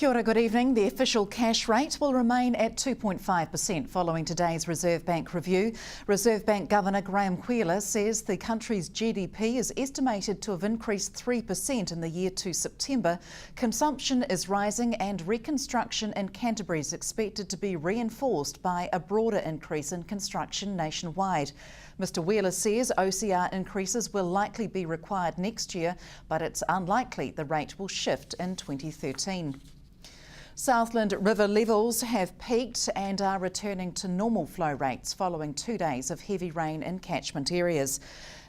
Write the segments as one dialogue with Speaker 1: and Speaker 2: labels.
Speaker 1: Kia ora, good evening. The official cash rate will remain at 2.5% following today's Reserve Bank review. Reserve Bank Governor Graham Wheeler says the country's GDP is estimated to have increased 3% in the year to September. Consumption is rising and reconstruction in Canterbury is expected to be reinforced by a broader increase in construction nationwide. Mr Wheeler says OCR increases will likely be required next year, but it's unlikely the rate will shift in 2013. Southland river levels have peaked and are returning to normal flow rates following 2 days of heavy rain in catchment areas.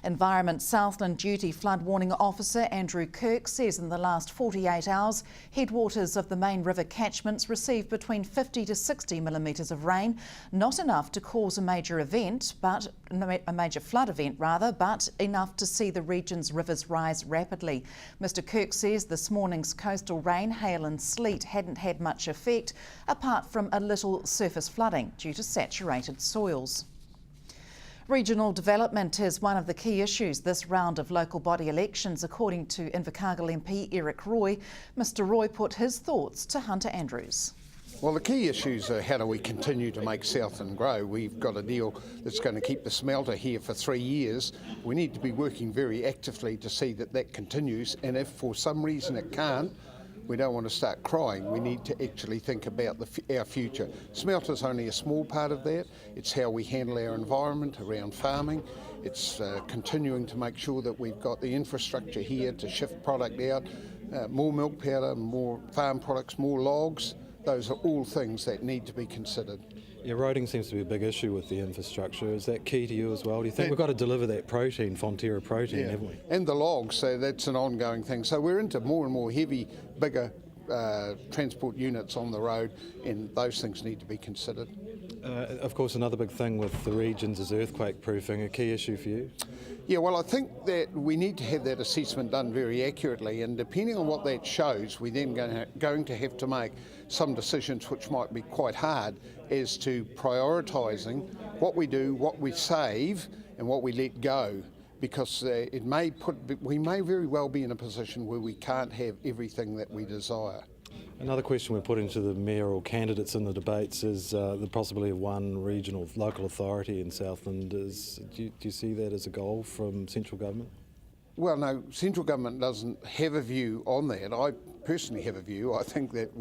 Speaker 1: Environment Southland Duty Flood Warning Officer Andrew Kirk says in the last 48 hours, headwaters of the main river catchments received between 50 to 60 millimetres of rain, not enough to cause a major flood event, but enough to see the region's rivers rise rapidly. Mr Kirk says this morning's coastal rain, hail and sleet hadn't had much effect, apart from a little surface flooding due to saturated soils. Regional development is one of the key issues this round of local body elections, according to Invercargill MP Eric Roy. Mr Roy put his thoughts to Hunter Andrews.
Speaker 2: Well, the key issues are how do we continue to make Southland grow. We've got a deal that's going to keep the smelter here for 3 years. We need to be working very actively to see that that continues, and if for some reason it can't, we don't want to start crying. We need to actually think about our future. Smelter's only a small part of that. It's how we handle our environment around farming. It's continuing to make sure that we've got the infrastructure here to shift product out, more milk powder, more farm products, more logs. Those are all things that need to be considered.
Speaker 3: Yeah, roading seems to be a big issue with the infrastructure. Is that key to you as well? Do you think we've got to deliver that protein, Fonterra protein, haven't we?
Speaker 2: And the logs, so that's an ongoing thing. So we're into more and more heavy, bigger transport units on the road, and those things need to be considered.
Speaker 3: Of course, another big thing with the regions is earthquake proofing, a key issue for you?
Speaker 2: Yeah, well, I think that we need to have that assessment done very accurately, and depending on what that shows, we're then going to have to make some decisions which might be quite hard as to prioritising what we do, what we save and what we let go, because we may very well be in a position where we can't have everything that we desire.
Speaker 3: Another question we're putting to the mayoral candidates in the debates is the possibility of one regional local authority in Southland. Do you see that as a goal from central government? Well,
Speaker 2: no, central government doesn't have a view on that. I personally have a view. I think that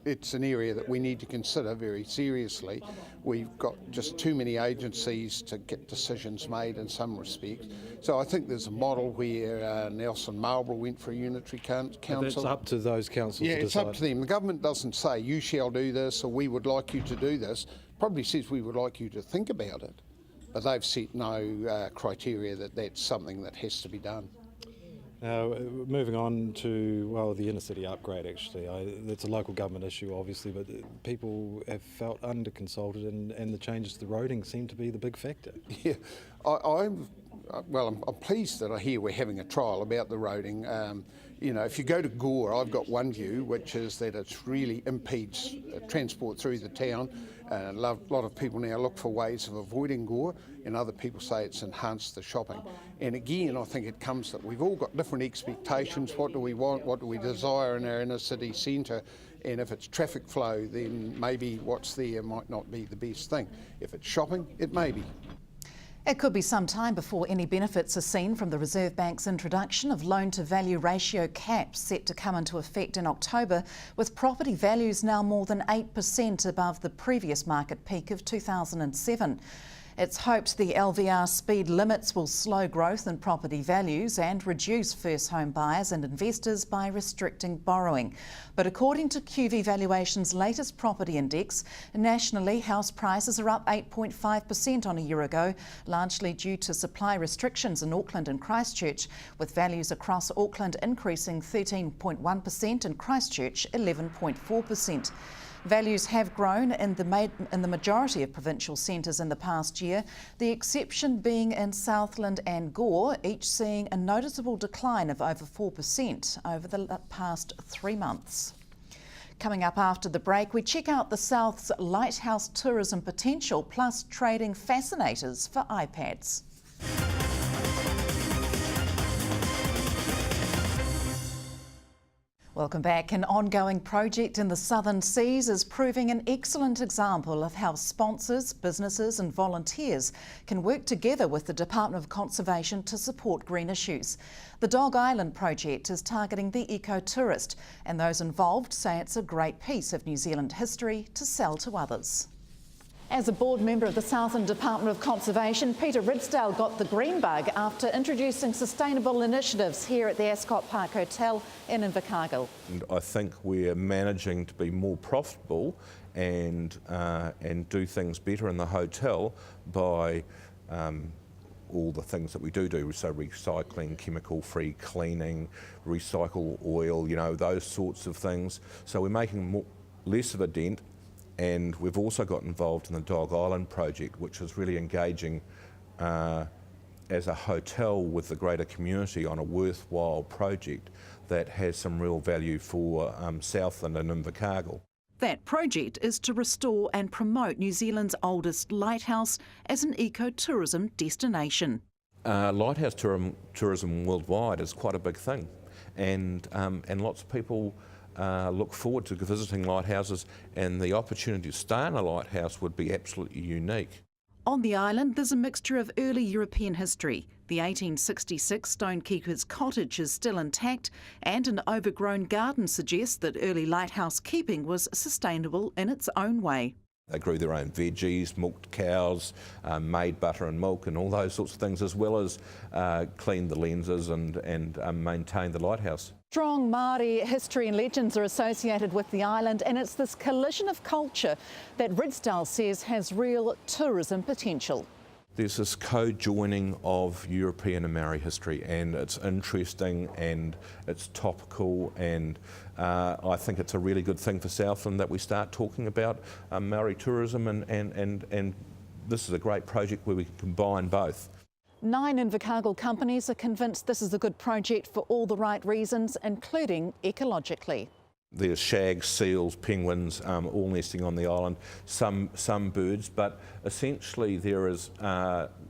Speaker 2: it's an area that we need to consider very seriously. We've got just too many agencies to get decisions made in some respects. So I think there's a model where Nelson Marlborough went for a unitary council.
Speaker 3: But it's up to those councils to decide.
Speaker 2: Yeah, it's up to them. The government doesn't say you shall do this or we would like you to do this. Probably says we would like you to think about it. But they've set no criteria that that's something that has to be done.
Speaker 3: Now, moving on to, well, the inner city upgrade actually. It's a local government issue obviously, but people have felt under-consulted and the changes to the roading seem to be the big factor.
Speaker 2: Yeah, I'm pleased that I hear we're having a trial about the roading. You know, if you go to Gore, I've got one view, which is that it really impedes transport through the town. A lot of people now look for ways of avoiding Gore, and other people say it's enhanced the shopping. And again, I think it comes that we've all got different expectations. What do we want? What do we desire in our inner city centre? And if it's traffic flow, then maybe what's there might not be the best thing. If it's shopping, it may be.
Speaker 1: It could be some time before any benefits are seen from the Reserve Bank's introduction of loan-to-value ratio caps set to come into effect in October, with property values now more than 8% above the previous market peak of 2007. It's hoped the LVR speed limits will slow growth in property values and reduce first home buyers and investors by restricting borrowing. But according to QV Valuation's latest property index, nationally house prices are up 8.5% on a year ago, largely due to supply restrictions in Auckland and Christchurch, with values across Auckland increasing 13.1% and Christchurch 11.4%. Values have grown in the majority of provincial centres in the past year, the exception being in Southland and Gore, each seeing a noticeable decline of over 4% over the past 3 months. Coming up after the break, we check out the South's lighthouse tourism potential, plus trading fascinators for iPads. Welcome back. An ongoing project in the Southern Seas is proving an excellent example of how sponsors, businesses and volunteers can work together with the Department of Conservation to support green issues. The Dog Island project is targeting the eco-tourist, and those involved say it's a great piece of New Zealand history to sell to others. As a board member of the Southland Department of Conservation, Peter Ridsdale got the green bug after introducing sustainable initiatives here at the Ascot Park Hotel in Invercargill.
Speaker 4: And I think we're managing to be more profitable and do things better in the hotel by all the things that we do, so recycling, chemical-free cleaning, recycle oil, those sorts of things. So we're making less of a dent. And we've also got involved in the Dog Island project, which is really engaging as a hotel with the greater community on a worthwhile project that has some real value for Southland and Invercargill.
Speaker 1: That project is to restore and promote New Zealand's oldest lighthouse as an eco-tourism destination.
Speaker 4: Lighthouse tourism worldwide is quite a big thing, and lots of people look forward to visiting lighthouses, and the opportunity to stay in a lighthouse would be absolutely unique.
Speaker 1: On the island, there's a mixture of early European history. The 1866 stonekeeper's cottage is still intact, and an overgrown garden suggests that early lighthouse keeping was sustainable in its own way.
Speaker 4: They grew their own veggies, milked cows, made butter and milk and all those sorts of things, as well as cleaned the lenses and maintained the lighthouse.
Speaker 1: Strong Māori history and legends are associated with the island, and it's this collision of culture that Ridsdale says has real tourism potential.
Speaker 4: There's this co-joining of European and Maori history, and it's interesting and it's topical, and I think it's a really good thing for Southland that we start talking about Maori tourism, and this is a great project where we can combine both.
Speaker 1: 9 Invercargill companies are convinced this is a good project for all the right reasons, including ecologically.
Speaker 4: There's shags, seals, penguins, all nesting on the island, some birds, but essentially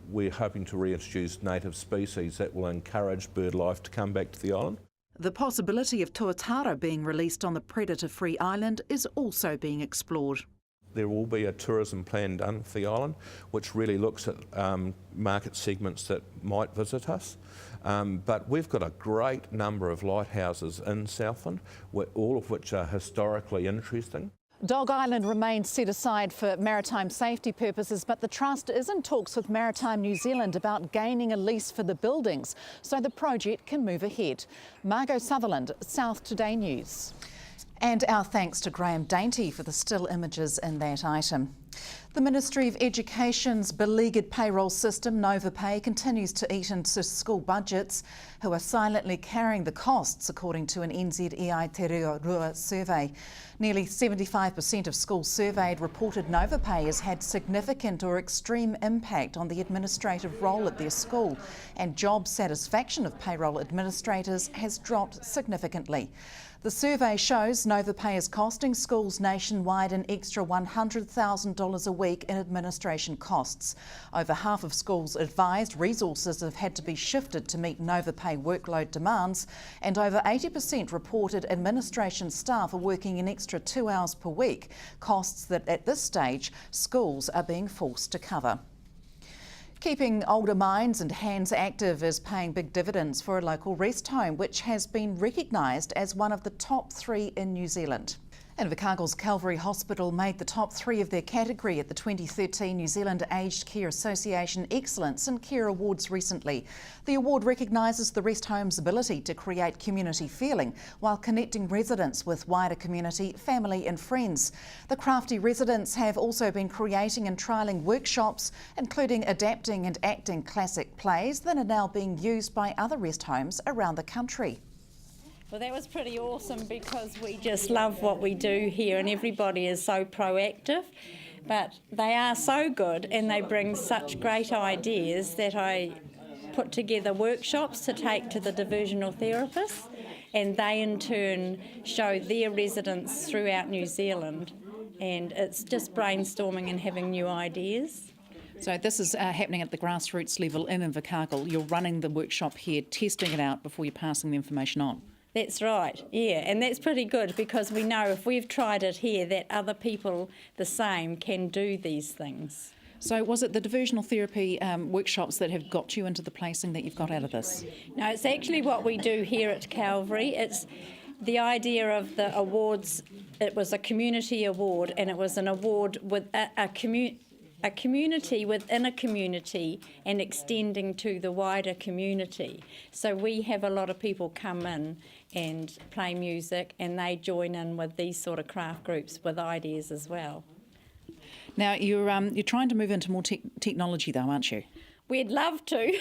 Speaker 4: we're hoping to reintroduce native species that will encourage bird life to come back to the island. The
Speaker 1: possibility of tuatara being released on the predator-free island is also being explored.
Speaker 4: There will be a tourism plan done for the island, which really looks at market segments that might visit us. But we've got a great number of lighthouses in Southland, all of which are historically interesting.
Speaker 1: Dog Island remains set aside for maritime safety purposes, but the Trust is in talks with Maritime New Zealand about gaining a lease for the buildings so the project can move ahead. Margot Sutherland, South Today News. And our thanks to Graham Dainty for the still images in that item. The Ministry of Education's beleaguered payroll system, NovaPay, continues to eat into school budgets, who are silently carrying the costs, according to an NZEI Te Rua survey. Nearly 75% of schools surveyed reported NovaPay has had significant or extreme impact on the administrative role at their school, and job satisfaction of payroll administrators has dropped significantly. The survey shows NovaPay is costing schools nationwide an extra $100,000 a week in administration costs. Over half of schools advised resources have had to be shifted to meet NovaPay workload demands, and over 80% reported administration staff are working an extra 2 hours per week, costs that at this stage schools are being forced to cover. Keeping older minds and hands active is paying big dividends for a local rest home, which has been recognised as one of the top 3 in New Zealand. Invercargill's Calvary Hospital made the top 3 of their category at the 2013 New Zealand Aged Care Association Excellence in Care Awards recently. The award recognises the rest home's ability to create community feeling while connecting residents with wider community, family and friends. The crafty residents have also been creating and trialling workshops, including adapting and acting classic plays that are now being used by other rest homes around the country.
Speaker 5: Well, that was pretty awesome because we just love what we do here and everybody is so proactive, but they are so good and they bring such great ideas that I put together workshops to take to the diversional therapists, and they in turn show their residents throughout New Zealand, and it's just brainstorming and having new ideas.
Speaker 1: So this is happening at the grassroots level in Invercargill. You're running the workshop here, testing it out before you're passing the information on.
Speaker 5: That's right, yeah, and that's pretty good because we know if we've tried it here that other people the same can do these things.
Speaker 1: So was it the diversional therapy workshops that have got you into the placing that you've got out of this?
Speaker 5: No, it's actually what we do here at Calvary. It's the idea of the awards. It was a community award, and it was an award with a community within a community and extending to the wider community. So we have a lot of people come in and play music, and they join in with these sort of craft groups with ideas as well.
Speaker 1: Now, you're trying to move into more technology though, aren't you?
Speaker 5: We'd love to.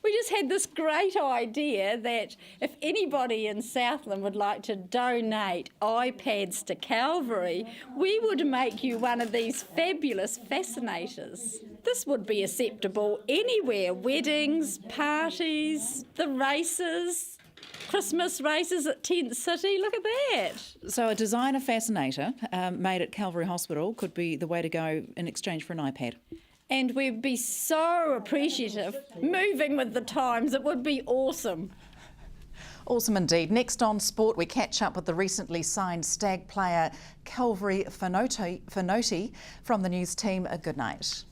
Speaker 5: We just had this great idea that if anybody in Southland would like to donate iPads to Calvary, we would make you one of these fabulous fascinators. This would be acceptable anywhere: weddings, parties, the races, Christmas races at Tent City. Look at that.
Speaker 1: So a designer fascinator made at Calvary Hospital could be the way to go in exchange for an iPad.
Speaker 5: And we'd be so appreciative, moving with the times. It would be awesome.
Speaker 1: Awesome indeed. Next on Sport, we catch up with the recently signed Stag player Calvary Fanoti from the news team. Good night.